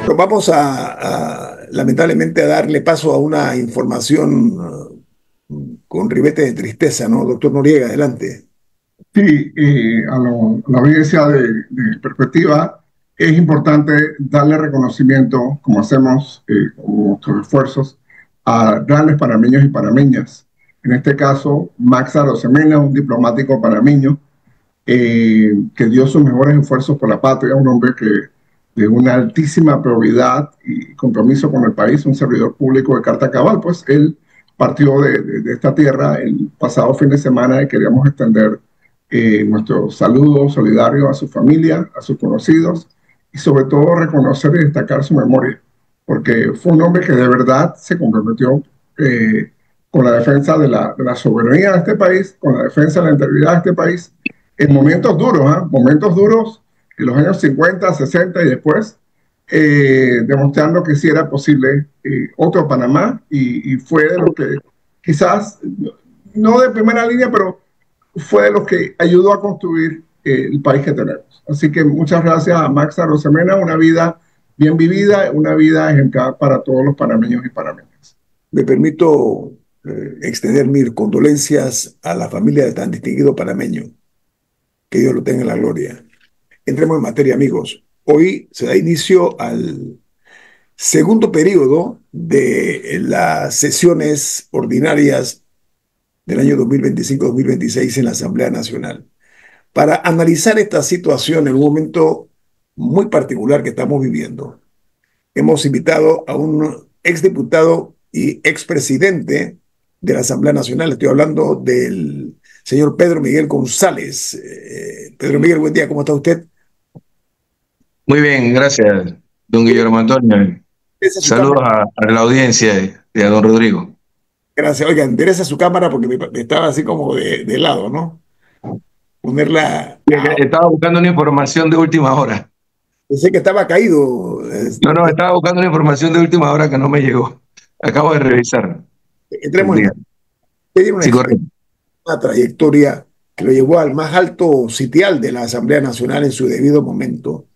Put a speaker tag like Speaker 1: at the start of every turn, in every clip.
Speaker 1: Pero vamos lamentablemente a darle paso a una información con ribete de tristeza, ¿no? Doctor Noriega, adelante.
Speaker 2: Sí, la audiencia de perspectiva es importante darle reconocimiento, como hacemos con nuestros esfuerzos, a grandes panameños y panameñas. En este caso, Max Arosemena, un diplomático panameño que dio sus mejores esfuerzos por la patria, un hombre que de una altísima probidad y compromiso con el país, un servidor público de carta cabal, pues él partió de esta tierra el pasado fin de semana y queríamos extender nuestro saludo solidario a su familia, a sus conocidos y sobre todo reconocer y destacar su memoria, porque fue un hombre que de verdad se comprometió con la defensa de la soberanía de este país, con la defensa de la integridad de este país, en momentos duros, momentos duros en los años 50, 60 y después, demostrando que sí era posible otro Panamá y fue de los que quizás, no de primera línea, pero fue de los que ayudó a construir el país que tenemos. Así que muchas gracias a Max Rosemena, una vida bien vivida, una vida ejemplar para todos los panameños y panameñas.
Speaker 1: Me permito extender mis condolencias a la familia de tan distinguido panameño. Que Dios lo tenga en la gloria. Entremos en materia, amigos. Hoy se da inicio al segundo periodo de las sesiones ordinarias del año 2025-2026 en la Asamblea Nacional. Para analizar esta situación en un momento muy particular que estamos viviendo, hemos invitado a un exdiputado y expresidente de la Asamblea Nacional. Estoy hablando del señor Pedro Miguel González. Pedro Miguel, buen día, ¿cómo está usted?
Speaker 3: Muy bien, gracias, don Guillermo Antonio.
Speaker 1: Endereza su
Speaker 3: Saludos
Speaker 1: cámara.
Speaker 3: a la audiencia y a don Rodrigo.
Speaker 1: Gracias. Oiga, endereza su cámara porque me estaba así como de lado, ¿no? Ponerla.
Speaker 3: Estaba buscando una información de última hora.
Speaker 1: Pensé que estaba caído.
Speaker 3: No, estaba buscando una información de última hora que no me llegó. Acabo de revisar.
Speaker 1: Entremos en
Speaker 3: Diga.
Speaker 1: materia. Usted tiene
Speaker 3: Sí, correcto.
Speaker 1: una trayectoria que lo llevó al más alto sitial de la Asamblea Nacional en su debido momento.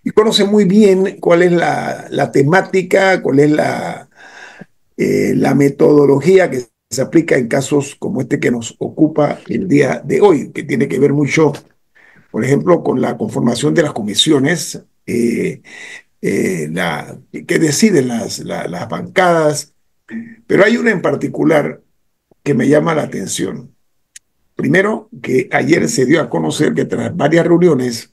Speaker 1: Y conoce muy bien cuál es la temática, cuál es la metodología que se aplica en casos como este que nos ocupa el día de hoy, que tiene que ver mucho, por ejemplo, con la conformación de las comisiones, que deciden las bancadas, pero hay una en particular que me llama la atención. Primero, que ayer se dio a conocer que tras varias reuniones,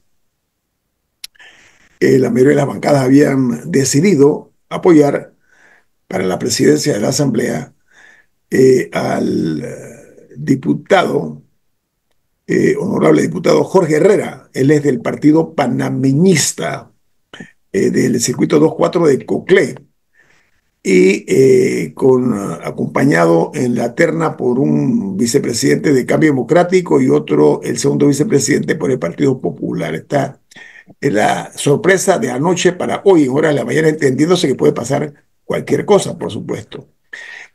Speaker 1: la mayoría de las bancadas habían decidido apoyar para la presidencia de la Asamblea al diputado, honorable diputado Jorge Herrera. Él es del partido panameñista, del circuito 24 de Coclé, y acompañado en la terna por un vicepresidente de Cambio Democrático y otro, el segundo vicepresidente por el Partido Popular. Esta es la sorpresa de anoche para hoy, en horas de la mañana, entendiéndose que puede pasar cualquier cosa, por supuesto.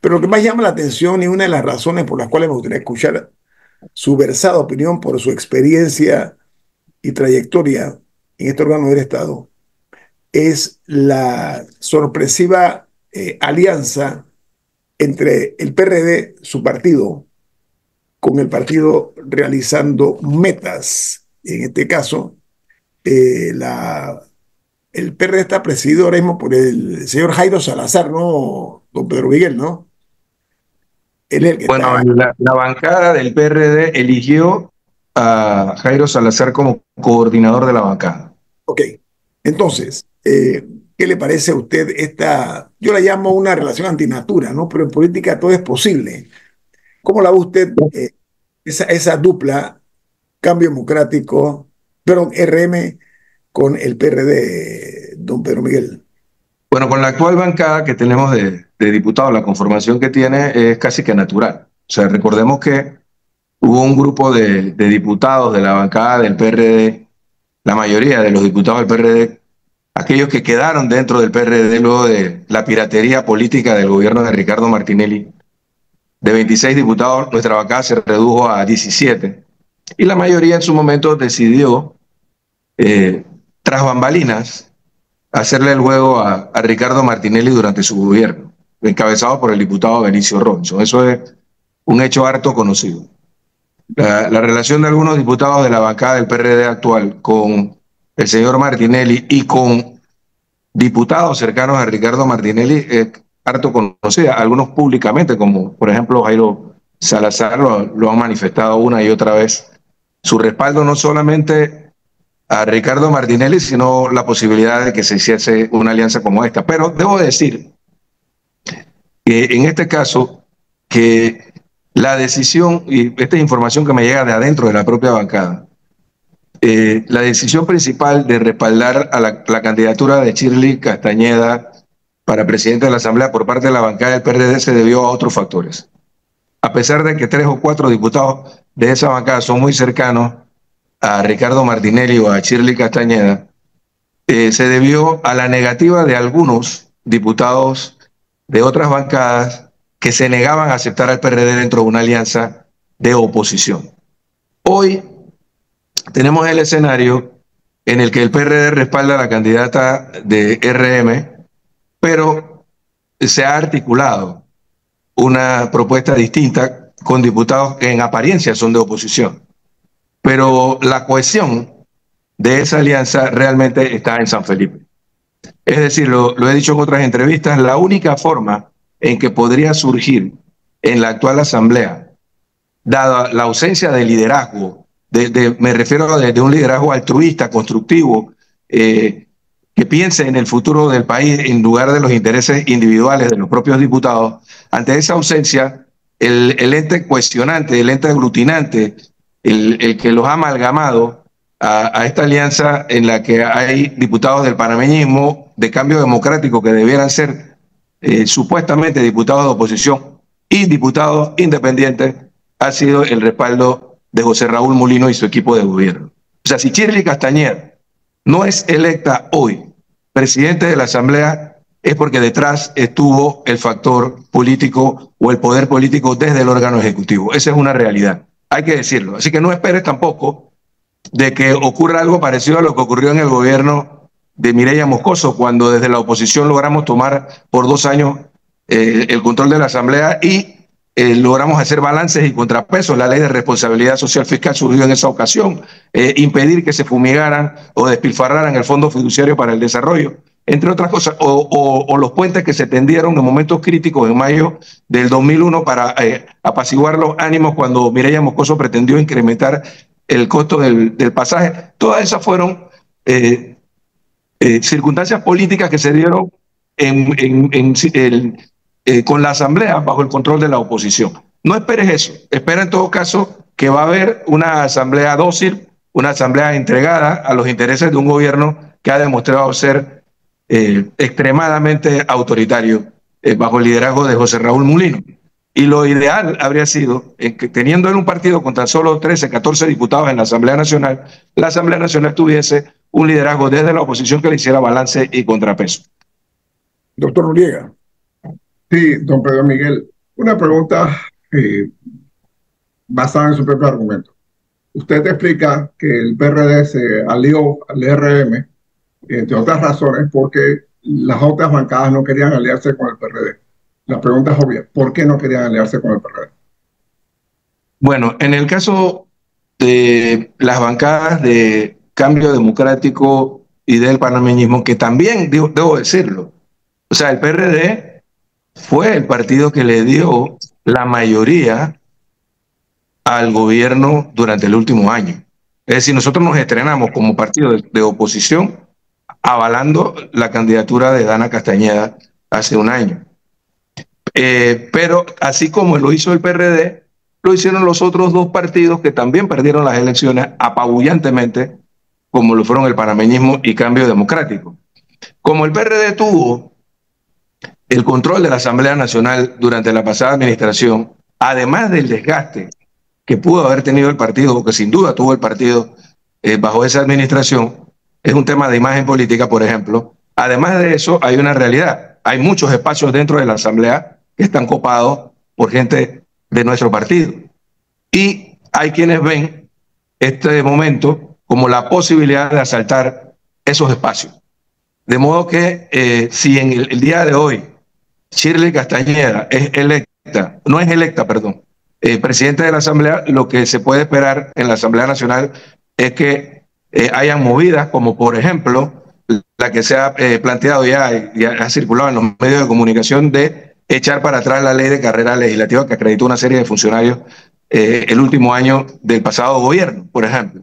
Speaker 1: Pero lo que más llama la atención y una de las razones por las cuales me gustaría escuchar su versada opinión por su experiencia y trayectoria en este órgano del Estado es la sorpresiva alianza entre el PRD, su partido, con el partido realizando metas. En este caso, el PRD está presidido ahora mismo por el señor Jairo Salazar, ¿no? Don Pedro Miguel, ¿no? Él es el que
Speaker 3: Bueno,
Speaker 1: está.
Speaker 3: la bancada del PRD eligió a Jairo Salazar como coordinador de la bancada.
Speaker 1: Ok. Entonces, ¿qué le parece a usted esta? Yo la llamo una relación antinatura, ¿no? Pero en política todo es posible. ¿Cómo la ve usted esa dupla, Cambio Democrático, perdón, RM con el PRD, don Pedro Miguel?
Speaker 3: Bueno, con la actual bancada que tenemos de diputados, la conformación que tiene es casi que natural. O sea, recordemos que hubo un grupo de diputados de la bancada del PRD, la mayoría de los diputados del PRD, aquellos que quedaron dentro del PRD luego de la piratería política del gobierno de Ricardo Martinelli. De 26 diputados, nuestra bancada se redujo a 17. Y la mayoría en su momento decidió, tras bambalinas, hacerle el juego a Ricardo Martinelli durante su gobierno, encabezado por el diputado Benicio Robinson. Eso es un hecho harto conocido. La relación de algunos diputados de la bancada del PRD actual con el señor Martinelli y con diputados cercanos a Ricardo Martinelli es harto conocida, algunos públicamente, como por ejemplo Jairo Salazar lo han manifestado una y otra vez, su respaldo no solamente a Ricardo Martinelli, sino la posibilidad de que se hiciese una alianza como esta. Pero debo decir que en este caso, que la decisión, y esta es información que me llega de adentro de la propia bancada, la decisión principal de respaldar a la candidatura de Shirley Castañeda para presidente de la Asamblea por parte de la bancada del PRD se debió a otros factores. A pesar de que 3 o 4 diputados de esa bancada son muy cercanos a Ricardo Martinelli o a Shirley Castañeda, se debió a la negativa de algunos diputados de otras bancadas que se negaban a aceptar al PRD dentro de una alianza de oposición. Hoy tenemos el escenario en el que el PRD respalda a la candidata de RM, pero se ha articulado una propuesta distinta con diputados que en apariencia son de oposición. Pero la cohesión de esa alianza realmente está en San Felipe. Es decir, lo he dicho en otras entrevistas, la única forma en que podría surgir en la actual asamblea, dada la ausencia de liderazgo, me refiero de un liderazgo altruista, constructivo, que piense en el futuro del país en lugar de los intereses individuales de los propios diputados. Ante esa ausencia, el ente cuestionante, el ente aglutinante, el que los ha amalgamado a esta alianza en la que hay diputados del panameñismo de cambio democrático que debieran ser supuestamente diputados de oposición y diputados independientes, ha sido el respaldo de José Raúl Mulino y su equipo de gobierno. O sea, si Shirley Castañeda no es electa hoy presidente de la Asamblea, es porque detrás estuvo el factor político o el poder político desde el órgano ejecutivo. Esa es una realidad, hay que decirlo. Así que no esperes tampoco de que ocurra algo parecido a lo que ocurrió en el gobierno de Mireya Moscoso, cuando desde la oposición logramos tomar por 2 años el control de la Asamblea y logramos hacer balances y contrapesos. La ley de responsabilidad social fiscal surgió en esa ocasión, impedir que se fumigaran o despilfarraran el Fondo Fiduciario para el Desarrollo, entre otras cosas, o los puentes que se tendieron en momentos críticos en mayo del 2001 para apaciguar los ánimos cuando Mireya Moscoso pretendió incrementar el costo del pasaje. Todas esas fueron circunstancias políticas que se dieron con la Asamblea bajo el control de la oposición. No esperes eso, espera en todo caso que va a haber una Asamblea dócil, una Asamblea entregada a los intereses de un gobierno que ha demostrado ser extremadamente autoritario bajo el liderazgo de José Raúl Mulino. Y lo ideal habría sido que teniendo en un partido con tan solo 13, 14 diputados en la Asamblea Nacional tuviese un liderazgo desde la oposición que le hiciera balance y contrapeso.
Speaker 1: Doctor Noriega.
Speaker 2: Sí, don Pedro Miguel, una pregunta basada en su propio argumento. Usted explica que el PRD se alió al RM, entre otras razones, porque las otras bancadas no querían aliarse con el PRD. La pregunta es obvia, ¿por qué no querían aliarse con el PRD?
Speaker 3: Bueno, en el caso de las bancadas de Cambio Democrático y del panameñismo, que también, debo decirlo, o sea, el PRD fue el partido que le dio la mayoría al gobierno durante el último año. Es decir, nosotros nos estrenamos como partido de oposición avalando la candidatura de Dana Castañeda hace un año. Pero así como lo hizo el PRD, lo hicieron los otros 2 partidos que también perdieron las elecciones apabullantemente, como lo fueron el panameñismo y Cambio Democrático. Como el PRD tuvo el control de la Asamblea Nacional durante la pasada administración, además del desgaste que pudo haber tenido el partido, o que sin duda tuvo el partido bajo esa administración, es un tema de imagen política, por ejemplo. Además de eso, hay una realidad. Hay muchos espacios dentro de la Asamblea que están copados por gente de nuestro partido. Y hay quienes ven este momento como la posibilidad de asaltar esos espacios. De modo que si en el día de hoy Shirley Castañeda es electa, no es electa, perdón, presidente de la Asamblea, lo que se puede esperar en la Asamblea Nacional es que hayan movidas, como por ejemplo la que se ha planteado ya y ha circulado en los medios de comunicación de echar para atrás la ley de carrera legislativa que acreditó una serie de funcionarios el último año del pasado gobierno, por ejemplo.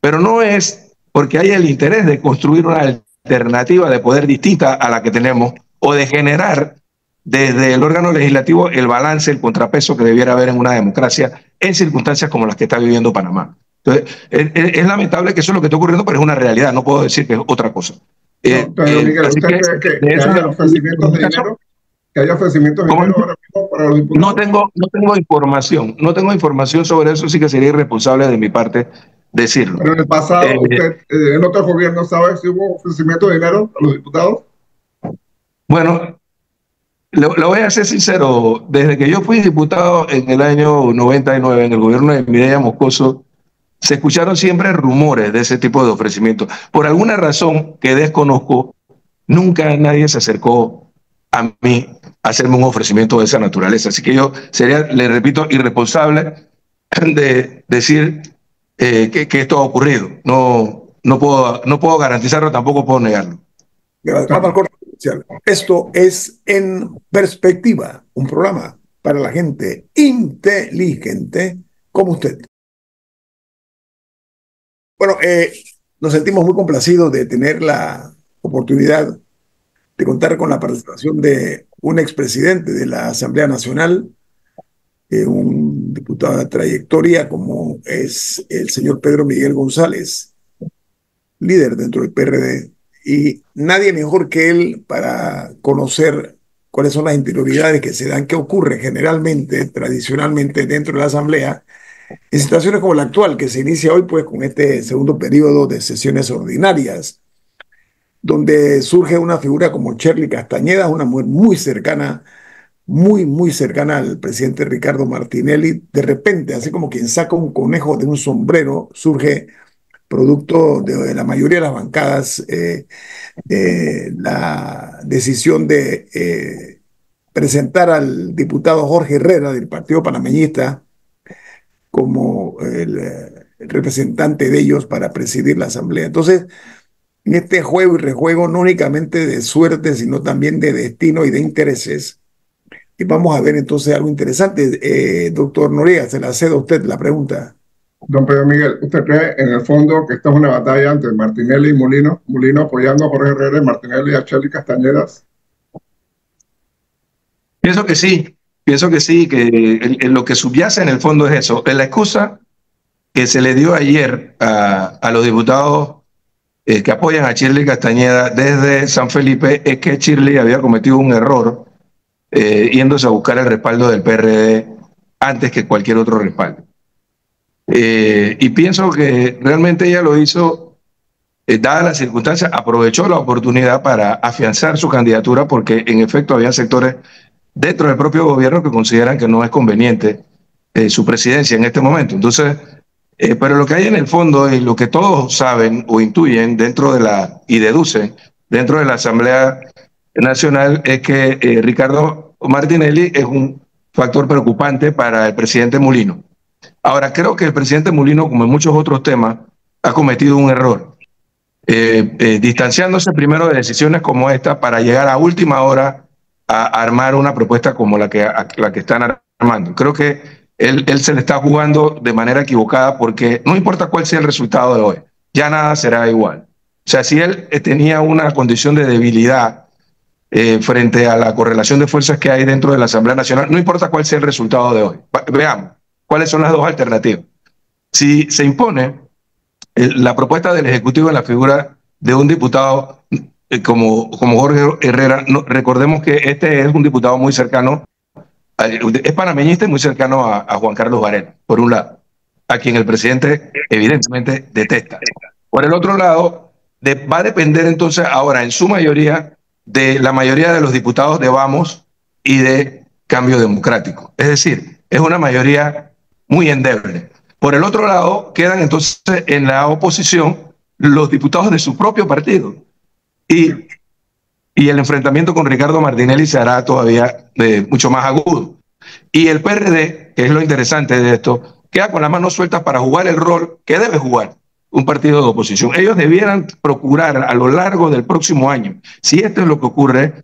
Speaker 3: Pero no es porque haya el interés de construir una alternativa de poder distinta a la que tenemos o de generar desde el órgano legislativo el balance, el contrapeso que debiera haber en una democracia en circunstancias como las que está viviendo Panamá. Entonces, es lamentable que eso es lo que está ocurriendo, pero es una realidad, no puedo decir que es otra cosa.
Speaker 2: Pero Miguel, ¿usted cree que haya ofrecimientos de dinero? ¿Que haya ofrecimientos de dinero ahora mismo para los diputados?
Speaker 3: No tengo información sobre eso, sí que sería irresponsable de mi parte decirlo.
Speaker 2: Pero en el pasado, usted, en otros gobiernos, ¿sabe si hubo ofrecimiento de dinero a los diputados?
Speaker 3: Bueno, lo voy a ser sincero, desde que yo fui diputado en el año 99, en el gobierno de Mireya Moscoso, se escucharon siempre rumores de ese tipo de ofrecimientos. Por alguna razón que desconozco, nunca nadie se acercó a mí a hacerme un ofrecimiento de esa naturaleza. Así que yo sería, le repito, irresponsable de decir que esto ha ocurrido. No puedo garantizarlo, tampoco puedo negarlo.
Speaker 1: Vamos al corte comercial. Esto es En Perspectiva, un programa para la gente inteligente como usted. Bueno, nos sentimos muy complacidos de tener la oportunidad de contar con la participación de un expresidente de la Asamblea Nacional, un diputado de trayectoria como es el señor Pedro Miguel González, líder dentro del PRD, y nadie mejor que él para conocer cuáles son las interioridades que se dan, qué ocurre generalmente, tradicionalmente dentro de la Asamblea, en situaciones como la actual, que se inicia hoy pues con este segundo periodo de sesiones ordinarias, donde surge una figura como Shirley Castañeda, una mujer muy cercana, muy cercana al presidente Ricardo Martinelli. De repente, así como quien saca un conejo de un sombrero, surge producto de la mayoría de las bancadas la decisión de presentar al diputado Jorge Herrera del Partido Panameñista como el representante de ellos para presidir la Asamblea. Entonces, en este juego y rejuego, no únicamente de suerte, sino también de destino y de intereses, y vamos a ver entonces algo interesante. Doctor Noriega, se la cedo a usted la pregunta.
Speaker 2: Don Pedro Miguel, ¿usted cree en el fondo que esta es una batalla entre Martinelli y Mulino? Mulino apoyando a Jorge Herrera y Martinelli a Shirley Castañedas.
Speaker 3: Pienso que sí, que lo que subyace en el fondo es eso. La excusa que se le dio ayer a los diputados que apoyan a Shirley Castañeda desde San Felipe es que Shirley había cometido un error yéndose a buscar el respaldo del PRD antes que cualquier otro respaldo. Y pienso que realmente ella lo hizo, dadas las circunstancias, aprovechó la oportunidad para afianzar su candidatura porque en efecto había sectores dentro del propio gobierno que consideran que no es conveniente su presidencia en este momento. Entonces, pero lo que hay en el fondo y lo que todos saben o intuyen dentro de y deducen dentro de la Asamblea Nacional es que Ricardo Martinelli es un factor preocupante para el presidente Mulino. Ahora, creo que el presidente Mulino, como en muchos otros temas, ha cometido un error, distanciándose primero de decisiones como esta para llegar a última hora a armar una propuesta como la que están armando. Creo que él se le está jugando de manera equivocada porque no importa cuál sea el resultado de hoy, ya nada será igual. O sea, si él tenía una condición de debilidad frente a la correlación de fuerzas que hay dentro de la Asamblea Nacional, no importa cuál sea el resultado de hoy. Veamos cuáles son las dos alternativas. Si se impone la propuesta del Ejecutivo en la figura de un diputado como Jorge Herrera, recordemos que este es un diputado muy cercano, es panameñista y muy cercano a Juan Carlos Varela, por un lado, a quien el presidente evidentemente detesta. Por el otro lado, va a depender entonces ahora en su mayoría de la mayoría de los diputados de Vamos y de Cambio Democrático. Es decir, es una mayoría muy endeble. Por el otro lado, quedan entonces en la oposición los diputados de su propio partido. Y y el enfrentamiento con Ricardo Martinelli se hará todavía mucho más agudo. Y el PRD, que es lo interesante de esto, queda con las manos sueltas para jugar el rol que debe jugar un partido de oposición. Ellos debieran procurar a lo largo del próximo año, si esto es lo que ocurre,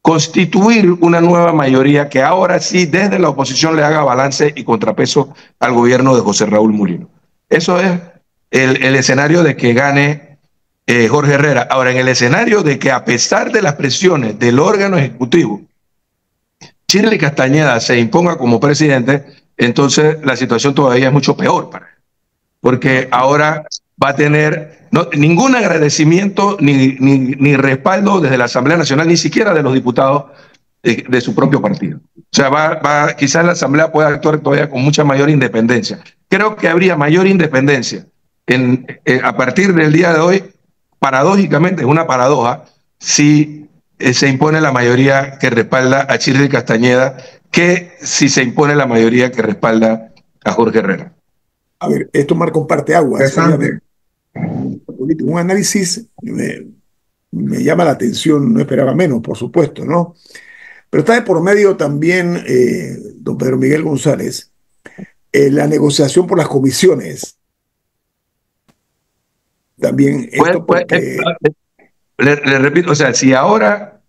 Speaker 3: constituir una nueva mayoría que ahora sí desde la oposición le haga balance y contrapeso al gobierno de José Raúl Mulino. Eso es el escenario de que gane Jorge Herrera. Ahora, en el escenario de que a pesar de las presiones del órgano ejecutivo, Shirley Castañeda se imponga como presidente, entonces la situación todavía es mucho peor para él, porque ahora va a tener ningún agradecimiento ni respaldo desde la Asamblea Nacional, ni siquiera de los diputados de su propio partido. O sea, quizás la Asamblea pueda actuar todavía con mucha mayor independencia. Creo que habría mayor independencia a partir del día de hoy, paradójicamente, es una paradoja, si se impone la mayoría que respalda a Shirley Castañeda, que si se impone la mayoría que respalda a Jorge Herrera.
Speaker 1: A ver, esto marca un parteaguas.
Speaker 2: Interesante.
Speaker 1: Un análisis me llama la atención, no esperaba menos, por supuesto, ¿no? Pero está de por medio también, don Pedro Miguel González, la negociación por las comisiones. También esto porque...
Speaker 3: Le repito, o sea, si ahora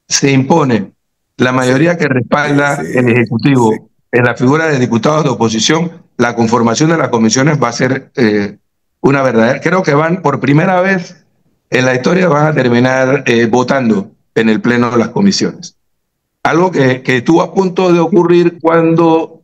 Speaker 3: se impone la mayoría que respalda el Ejecutivo en la figura de diputados de oposición, la conformación de las comisiones va a ser una verdadera... Creo que van por primera vez en la historia, van a terminar votando en el pleno de las comisiones. Algo que estuvo a punto de ocurrir cuando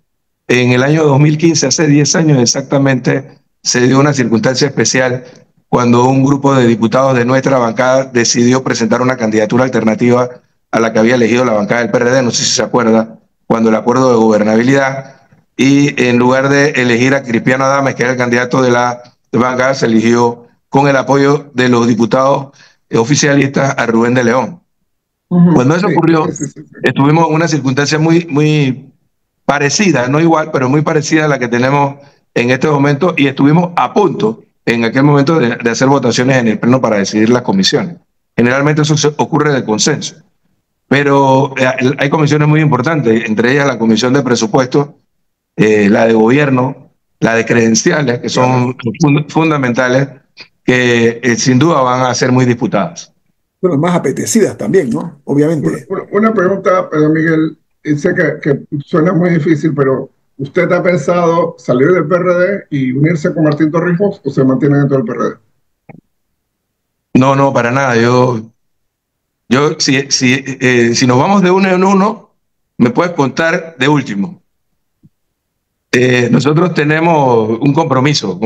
Speaker 3: en el año 2015, hace 10 años exactamente, se dio una circunstancia especial cuando un grupo de diputados de nuestra bancada decidió presentar una candidatura alternativa a la que había elegido la bancada del PRD, no sé si se acuerda, cuando el acuerdo de gobernabilidad, y en lugar de elegir a Cristiano Adames, que era el candidato de la bancada, se eligió con el apoyo de los diputados oficialistas a Rubén de León. Cuando eso ocurrió, estuvimos en una circunstancia muy parecida, no igual, pero muy parecida a la que tenemos en este momento, y estuvimos a punto en aquel momento de hacer votaciones en el pleno para decidir las comisiones. Generalmente eso ocurre de consenso, pero hay comisiones muy importantes, entre ellas la comisión de presupuesto, la de gobierno, la de credenciales, que son fundamentales, que sin duda van a ser muy disputadas.
Speaker 1: Bueno, más apetecidas también, ¿no? Obviamente.
Speaker 2: Una pregunta, Pedro Miguel, sé que suena muy difícil, pero ¿usted ha pensado salir del PRD y unirse con Martín Torrijos o se mantiene dentro del PRD?
Speaker 3: No, para nada. Si nos vamos de uno en uno, me puedes contar de último. Nosotros tenemos un compromiso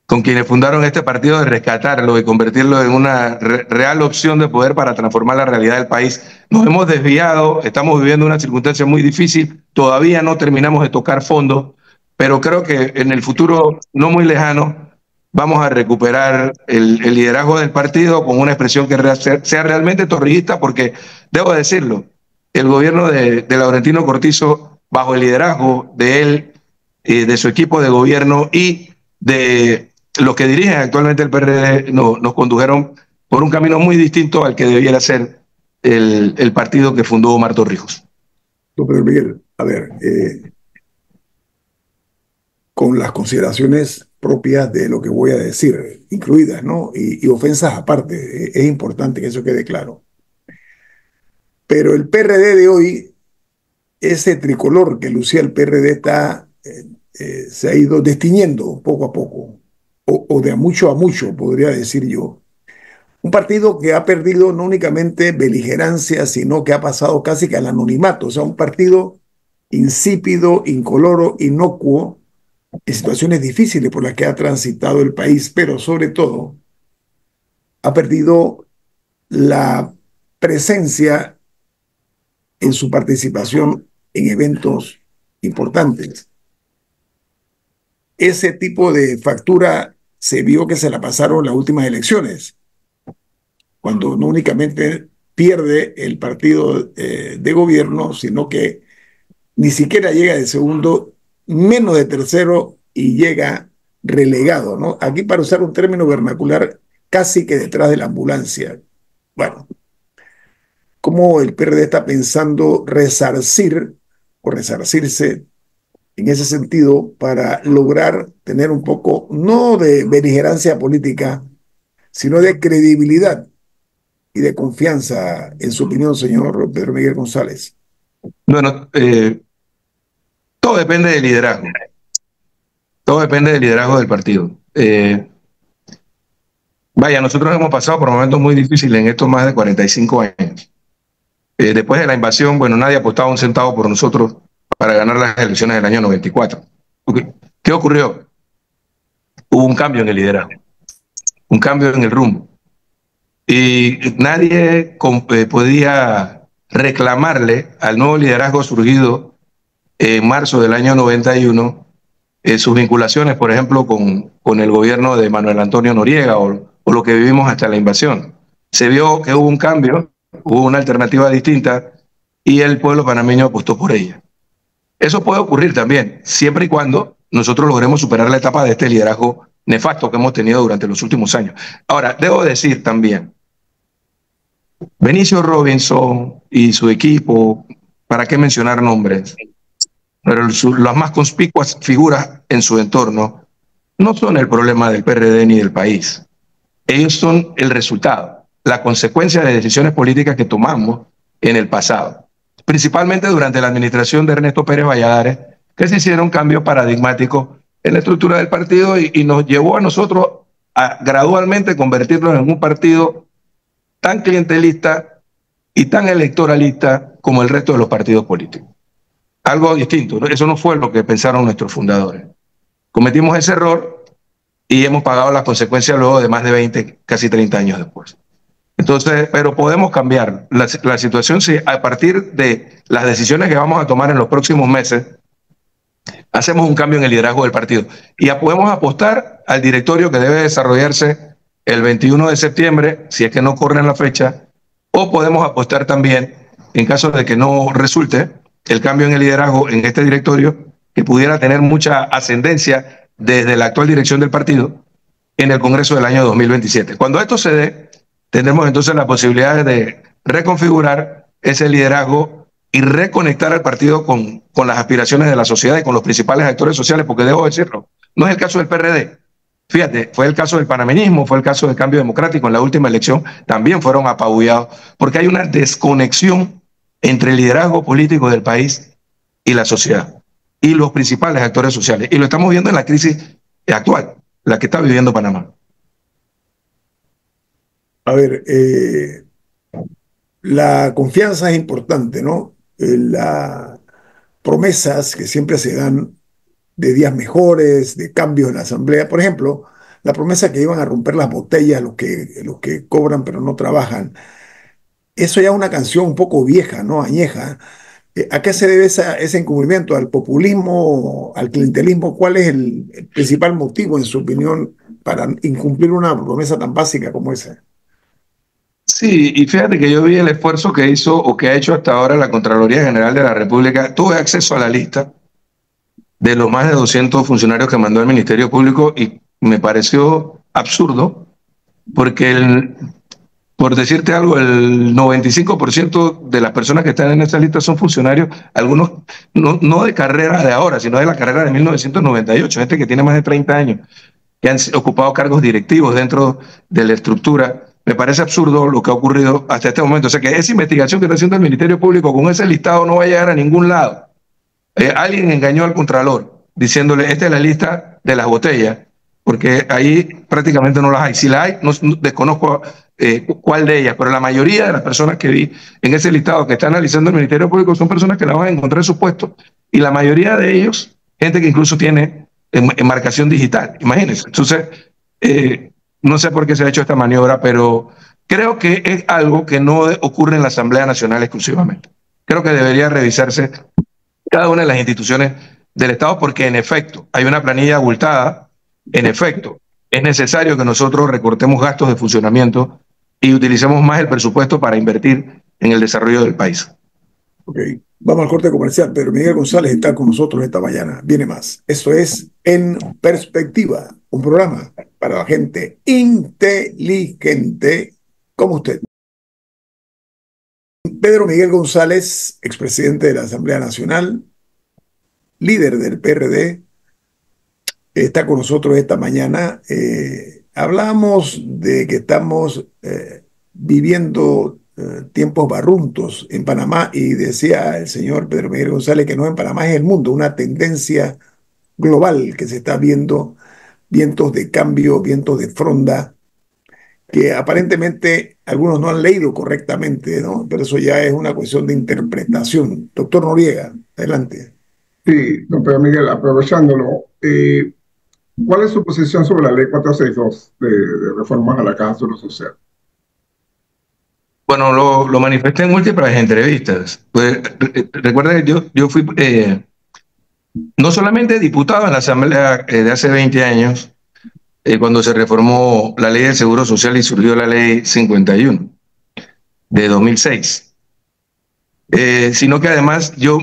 Speaker 3: con quienes fundaron este partido de rescatarlo y convertirlo en una real opción de poder para transformar la realidad del país. Nos hemos desviado, estamos viviendo una circunstancia muy difícil, todavía no terminamos de tocar fondo, pero creo que en el futuro no muy lejano vamos a recuperar el liderazgo del partido con una expresión que sea realmente torrijista, porque debo decirlo, el gobierno de Laurentino Cortizo, bajo el liderazgo de él, de su equipo de gobierno y de los que dirigen actualmente el PRD, nos condujeron por un camino muy distinto al que debiera ser el partido que fundó Omar Torrijos.
Speaker 1: Pedro Miguel, a ver, con las consideraciones propias de lo que voy a decir, incluidas, ¿no? Y ofensas aparte, es importante que eso quede claro. Pero el PRD de hoy, ese tricolor que lucía el PRD se ha ido destiñendo poco a poco, o de a mucho, podría decir yo. Un partido que ha perdido no únicamente beligerancia, sino que ha pasado casi que al anonimato. O sea, un partido insípido, incoloro, inocuo, en situaciones difíciles por las que ha transitado el país, pero sobre todo ha perdido la presencia en su participación en eventos importantes. Ese tipo de factura se vio que se la pasaron las últimas elecciones, cuando no únicamente pierde el partido de gobierno, sino que ni siquiera llega de segundo, menos de tercero, y llega relegado, ¿no? Aquí, para usar un término vernacular, casi que detrás de la ambulancia. Bueno, ¿Cómo el PRD está pensando resarcir o resarcirse en ese sentido para lograr tener un poco, no de beligerancia política, sino de credibilidad y de confianza, en su opinión, señor Pedro Miguel González?
Speaker 3: Bueno, todo depende del liderazgo. Todo depende del liderazgo del partido. Vaya, nosotros hemos pasado por momentos muy difíciles en estos más de 45 años. Después de la invasión, bueno, nadie apostaba un centavo por nosotros para ganar las elecciones del año 94. ¿Qué ocurrió? Hubo un cambio en el liderazgo, un cambio en el rumbo. Y nadie podía reclamarle al nuevo liderazgo surgido en marzo del año 91 sus vinculaciones, por ejemplo, con el gobierno de Manuel Antonio Noriega o lo que vivimos hasta la invasión. Se vio que hubo un cambio, hubo una alternativa distinta y el pueblo panameño apostó por ella. Eso puede ocurrir también, siempre y cuando nosotros logremos superar la etapa de este liderazgo nefasto que hemos tenido durante los últimos años. Ahora, debo decir también, Benicio Robinson y su equipo, ¿para qué mencionar nombres? Pero las más conspicuas figuras en su entorno no son el problema del PRD ni del país. Ellos son el resultado, la consecuencia de decisiones políticas que tomamos en el pasado, principalmente durante la administración de Ernesto Pérez Valladares, que se hicieron cambios paradigmáticos en la estructura del partido y nos llevó a nosotros a gradualmente convertirnos en un partido tan clientelista y tan electoralista como el resto de los partidos políticos. Algo distinto, ¿no? Eso no fue lo que pensaron nuestros fundadores. Cometimos ese error y hemos pagado las consecuencias luego de más de 20, casi 30 años después. Entonces, pero podemos cambiar la situación si a partir de las decisiones que vamos a tomar en los próximos meses, hacemos un cambio en el liderazgo del partido. Y ya podemos apostar al directorio que debe desarrollarse el 21 de septiembre, si es que no corren la fecha, o podemos apostar también, en caso de que no resulte, el cambio en el liderazgo en este directorio, que pudiera tener mucha ascendencia desde la actual dirección del partido en el Congreso del año 2027. Cuando esto se dé, tendremos entonces la posibilidad de reconfigurar ese liderazgo y reconectar al partido con las aspiraciones de la sociedad y con los principales actores sociales, porque debo decirlo, no es el caso del PRD. Fíjate, fue el caso del panameñismo, fue el caso del cambio democrático en la última elección, también fueron apabullados, porque hay una desconexión entre el liderazgo político del país y la sociedad, y los principales actores sociales. Y lo estamos viendo en la crisis actual, la que está viviendo Panamá.
Speaker 1: A ver, la confianza es importante, ¿no? Las promesas que siempre se dan de días mejores, de cambios en la asamblea. Por ejemplo, la promesa que iban a romper las botellas los que cobran pero no trabajan. Eso ya es una canción un poco vieja, ¿no? Añeja. ¿A qué se debe ese incumplimiento? ¿Al populismo, al clientelismo? ¿Cuál es el principal motivo, en su opinión, para incumplir una promesa tan básica como esa?
Speaker 3: Sí, y fíjate que yo vi el esfuerzo que hizo o que ha hecho hasta ahora la Contraloría General de la República. Tuve acceso a la lista de los más de 200 funcionarios que mandó el Ministerio Público y me pareció absurdo porque, por decirte algo, el 95% de las personas que están en esta lista son funcionarios, algunos no de carrera de ahora, sino de la carrera de 1998, gente que tiene más de 30 años, que han ocupado cargos directivos dentro de la estructura. Me parece absurdo lo que ha ocurrido hasta este momento. O sea, que esa investigación que está haciendo el Ministerio Público con ese listado no va a llegar a ningún lado. Alguien engañó al Contralor diciéndole, esta es la lista de las botellas, porque ahí prácticamente no las hay. Si las hay, no desconozco cuál de ellas, pero la mayoría de las personas que vi en ese listado que está analizando el Ministerio Público son personas que las van a encontrar en sus puestos, y la mayoría de ellos, gente que incluso tiene enmarcación digital, imagínense. Entonces, no sé por qué se ha hecho esta maniobra, pero creo que es algo que no ocurre en la Asamblea Nacional exclusivamente. Creo que debería revisarse cada una de las instituciones del Estado, porque en efecto hay una planilla abultada, en efecto es necesario que nosotros recortemos gastos de funcionamiento y utilicemos más el presupuesto para invertir en el desarrollo del país.
Speaker 1: Ok, vamos al corte comercial. Pedro Miguel González está con nosotros esta mañana. Viene más. Esto es En Perspectiva, un programa para la gente inteligente como usted. Pedro Miguel González, expresidente de la Asamblea Nacional, líder del PRD, está con nosotros esta mañana. Hablamos de que estamos viviendo tiempos barruntos en Panamá y decía el señor Pedro Miguel González que no en Panamá, es el mundo, una tendencia global que se está viendo, vientos de cambio, vientos de fronda, que aparentemente algunos no han leído correctamente, ¿no? Pero eso ya es una cuestión de interpretación. Doctor Noriega, adelante.
Speaker 2: Sí, don Pedro Miguel, aprovechándolo, ¿cuál es su posición sobre la ley 462 de reformas a la Caja de Seguro Social?
Speaker 3: Bueno, lo manifesté en múltiples entrevistas. Pues, recuerda que yo fui no solamente diputado en la Asamblea de hace 20 años, cuando se reformó la ley del Seguro Social y surgió la ley 51 de 2006, sino que además yo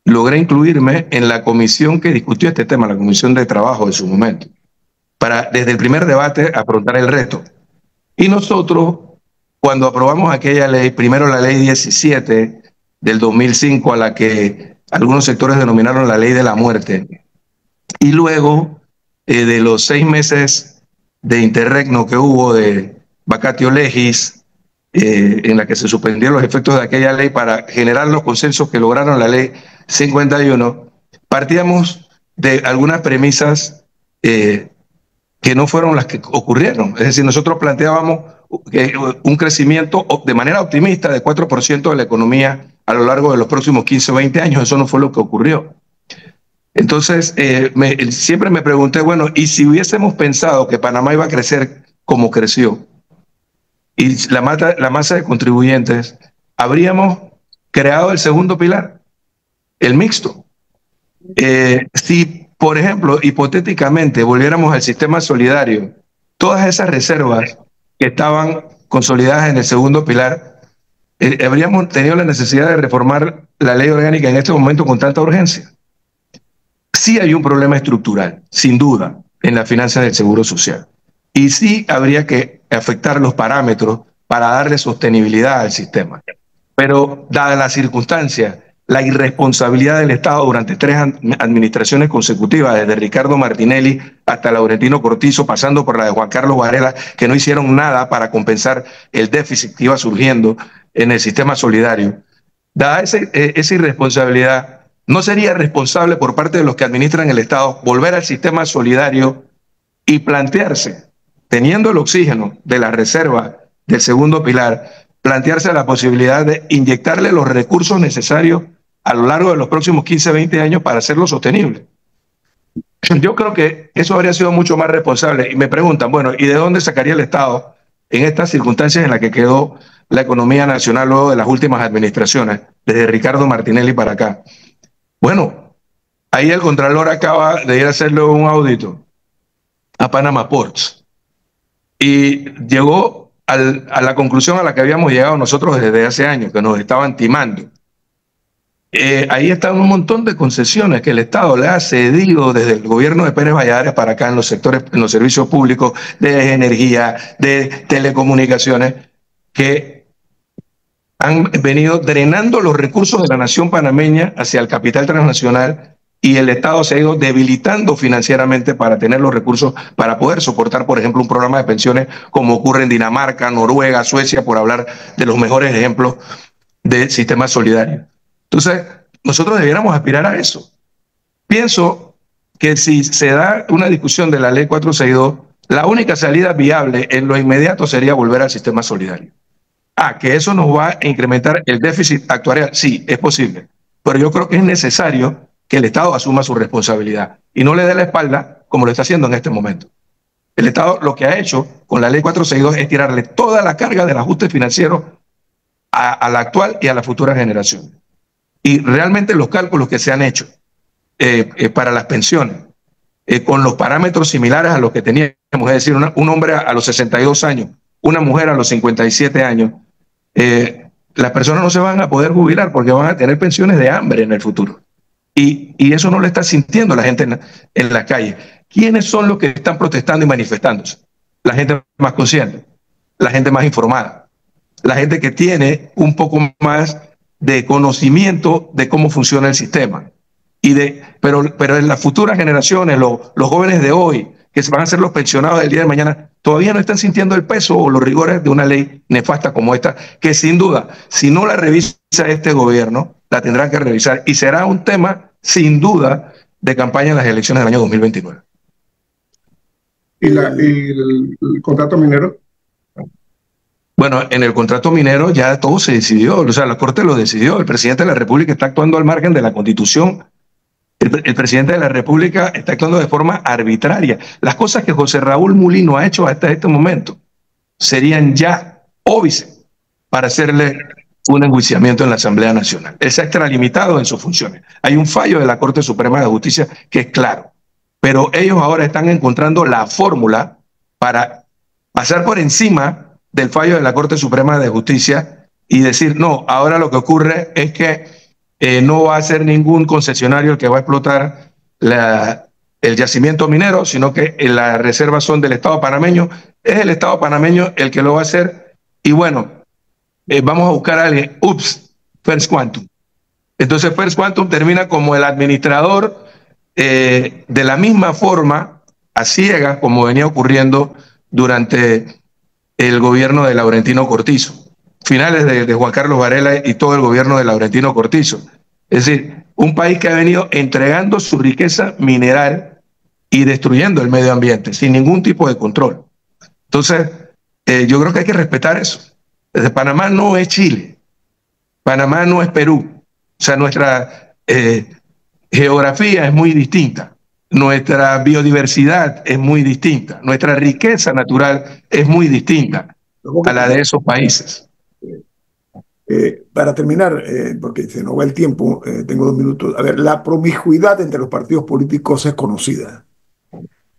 Speaker 3: logré incluirme en la comisión que discutió este tema, la Comisión de Trabajo de su momento, para desde el primer debate afrontar el reto. Y nosotros, cuando aprobamos aquella ley, primero la ley 17 del 2005, a la que algunos sectores denominaron la ley de la muerte, y luego de los 6 meses de interregno que hubo de vacatio legis, en la que se suspendieron los efectos de aquella ley para generar los consensos que lograron la ley 51, partíamos de algunas premisas que no fueron las que ocurrieron. Es decir, nosotros planteábamos un crecimiento de manera optimista de 4% de la economía a lo largo de los próximos 15 o 20 años. Eso no fue lo que ocurrió. Entonces, siempre me pregunté, bueno, ¿y si hubiésemos pensado que Panamá iba a crecer como creció y la masa de contribuyentes, habríamos creado el segundo pilar, el mixto? Si, por ejemplo, hipotéticamente volviéramos al sistema solidario, todas esas reservas que estaban consolidadas en el segundo pilar, habríamos tenido la necesidad de reformar la ley orgánica en este momento con tanta urgencia. Sí hay un problema estructural, sin duda, en las finanzas del Seguro Social. Y sí habría que afectar los parámetros para darle sostenibilidad al sistema. Pero, dadas las circunstancias, la irresponsabilidad del Estado durante 3 administraciones consecutivas, desde Ricardo Martinelli hasta Laurentino Cortizo, pasando por la de Juan Carlos Varela, que no hicieron nada para compensar el déficit que iba surgiendo en el sistema solidario. Dada esa irresponsabilidad, ¿no sería responsable por parte de los que administran el Estado volver al sistema solidario y plantearse, teniendo el oxígeno de la reserva del segundo pilar, plantearse la posibilidad de inyectarle los recursos necesarios a lo largo de los próximos 15, 20 años para hacerlo sostenible? Yo creo que eso habría sido mucho más responsable. Y me preguntan, bueno, ¿y de dónde sacaría el Estado en estas circunstancias en las que quedó la economía nacional luego de las últimas administraciones, desde Ricardo Martinelli para acá? Bueno, ahí el Contralor acaba de ir a hacerle un audito a Panama Ports y llegó a la conclusión a la que habíamos llegado nosotros desde hace años, que nos estaban timando. Ahí están un montón de concesiones que el Estado le ha cedido desde el gobierno de Pérez Valladares para acá en los sectores, en los servicios públicos de energía, de telecomunicaciones, que han venido drenando los recursos de la nación panameña hacia el capital transnacional, y el Estado se ha ido debilitando financieramente para tener los recursos para poder soportar, por ejemplo, un programa de pensiones como ocurre en Dinamarca, Noruega, Suecia, por hablar de los mejores ejemplos de sistema solidario. Entonces, nosotros debiéramos aspirar a eso. Pienso que si se da una discusión de la ley 462, la única salida viable en lo inmediato sería volver al sistema solidario. Que eso nos va a incrementar el déficit actuarial. Sí, es posible. Pero yo creo que es necesario que el Estado asuma su responsabilidad y no le dé la espalda como lo está haciendo en este momento. El Estado lo que ha hecho con la ley 462 es tirarle toda la carga del ajuste financiero a la actual y a la futura generación. Y realmente los cálculos que se han hecho para las pensiones, con los parámetros similares a los que teníamos, es decir, un hombre a los 62 años, una mujer a los 57 años, las personas no se van a poder jubilar porque van a tener pensiones de hambre en el futuro. Y eso no lo está sintiendo la gente en la calle. ¿Quiénes son los que están protestando y manifestándose? La gente más consciente, la gente más informada. la gente que tiene un poco más de conocimiento de cómo funciona el sistema. Pero en las futuras generaciones, los jóvenes de hoy, que van a ser los pensionados del día de mañana, todavía no están sintiendo el peso o los rigores de una ley nefasta como esta, que sin duda, si no la revisa este gobierno, la tendrán que revisar y será un tema, sin duda, de campaña en las elecciones del año 2029.
Speaker 2: ¿Y el contrato minero?
Speaker 3: Bueno, en el contrato minero ya todo se decidió, o sea, la Corte lo decidió, el presidente de la República está actuando al margen de la Constitución. El presidente de la República está actuando de forma arbitraria. Las cosas que José Raúl Mulino ha hecho hasta este momento serían ya óbices para hacerle un enjuiciamiento en la Asamblea Nacional. Él se ha extralimitado en sus funciones. Hay un fallo de la Corte Suprema de Justicia que es claro, pero ellos ahora están encontrando la fórmula para pasar por encima del fallo de la Corte Suprema de Justicia y decir, no, ahora lo que ocurre es que no va a ser ningún concesionario el que va a explotar el yacimiento minero, sino que las reservas son del Estado panameño. Es el Estado panameño el que lo va a hacer. Y bueno, vamos a buscar a alguien. Ups, First Quantum. Entonces First Quantum termina como el administrador de la misma forma, a ciegas, como venía ocurriendo durante el gobierno de Laurentino Cortizo. Finales de Juan Carlos Varela y todo el gobierno de Laurentino Cortizo. Es decir, un país que ha venido entregando su riqueza mineral y destruyendo el medio ambiente sin ningún tipo de control. Entonces, yo creo que hay que respetar eso. Desde Panamá no es Chile, Panamá no es Perú. O sea, nuestra geografía es muy distinta, nuestra biodiversidad es muy distinta, nuestra riqueza natural es muy distinta a la de esos países.
Speaker 1: Para terminar, porque se nos va el tiempo, tengo 2 minutos. A ver, la promiscuidad entre los partidos políticos es conocida.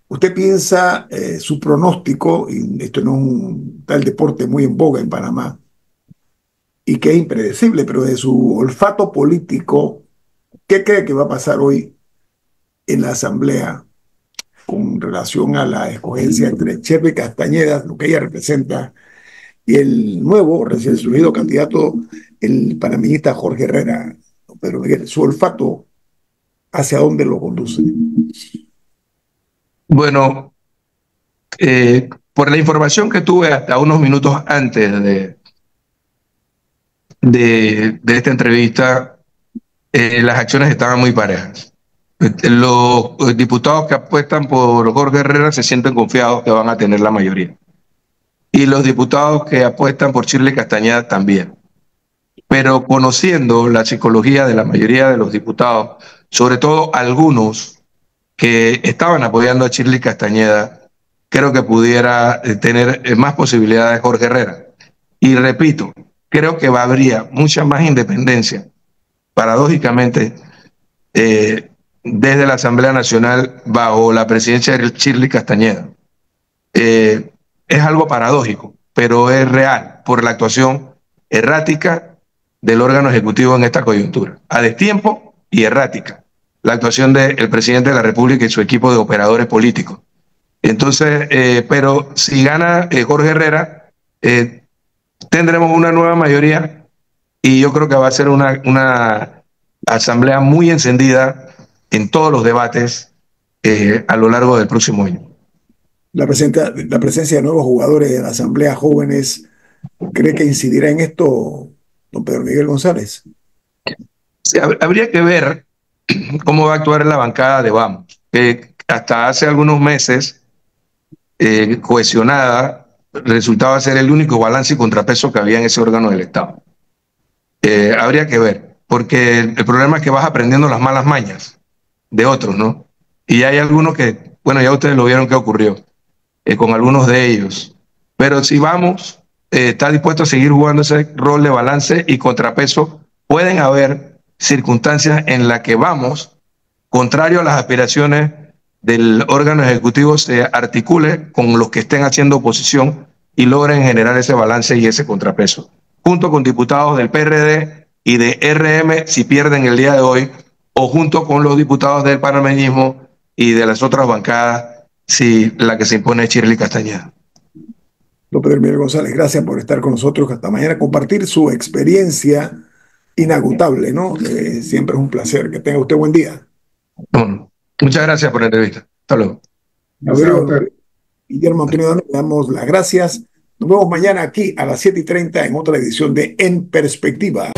Speaker 1: ¿Usted piensa su pronóstico, y esto no es un tal deporte muy en boga en Panamá, y que es impredecible, pero de su olfato político, qué cree que va a pasar hoy en la Asamblea con relación a la escogencia entre Cherry Castañeda, lo que ella representa, y el nuevo, recién surgido candidato, el panameñista Jorge Herrera? Pedro Miguel, su olfato, ¿hacia dónde lo conduce?
Speaker 3: Bueno, por la información que tuve hasta unos minutos antes de esta entrevista, las acciones estaban muy parejas. Los diputados que apuestan por Jorge Herrera se sienten confiados que van a tener la mayoría. Y los diputados que apuestan por Shirley Castañeda también. Pero conociendo la psicología de la mayoría de los diputados, sobre todo algunos que estaban apoyando a Shirley Castañeda, creo que pudiera tener más posibilidades Jorge Herrera. Y repito, creo que habría mucha más independencia, paradójicamente, desde la Asamblea Nacional bajo la presidencia de Shirley Castañeda. Es algo paradójico, pero es real por la actuación errática del órgano ejecutivo en esta coyuntura. A destiempo y errática la actuación del presidente de la República y su equipo de operadores políticos. Entonces, pero si gana Jorge Herrera, tendremos una nueva mayoría y yo creo que va a ser una asamblea muy encendida en todos los debates a lo largo del próximo año.
Speaker 1: La presencia de nuevos jugadores en la Asamblea, jóvenes, ¿cree que incidirá en esto, don Pedro Miguel González?
Speaker 3: Sí, habría que ver cómo va a actuar la bancada de Vamos, que hasta hace algunos meses, cohesionada, resultaba ser el único balance y contrapeso que había en ese órgano del Estado. Habría que ver, porque el problema es que vas aprendiendo las malas mañas de otros, ¿no? Y hay algunos que, bueno, ya ustedes lo vieron que ocurrió con algunos de ellos. Pero si Vamos está dispuesto a seguir jugando ese rol de balance y contrapeso, pueden haber circunstancias en las que Vamos, contrario a las aspiraciones del órgano ejecutivo, se articule con los que estén haciendo oposición y logren generar ese balance y ese contrapeso. Junto con diputados del PRD y de RM, si pierden el día de hoy, o junto con los diputados del panameñismo y de las otras bancadas, si la que se impone es Shirley Castañeda.
Speaker 1: López del Miguel González, gracias por estar con nosotros hasta mañana, compartir su experiencia inagotable, ¿no? Siempre es un placer. Que tenga usted buen día.
Speaker 3: Bueno, muchas gracias por la entrevista. Hasta luego.
Speaker 2: Gracias a
Speaker 1: Rodrigo,
Speaker 2: usted.
Speaker 1: Guillermo Antonio Dame, le damos las gracias. Nos vemos mañana aquí a las 7:30 en otra edición de En Perspectiva.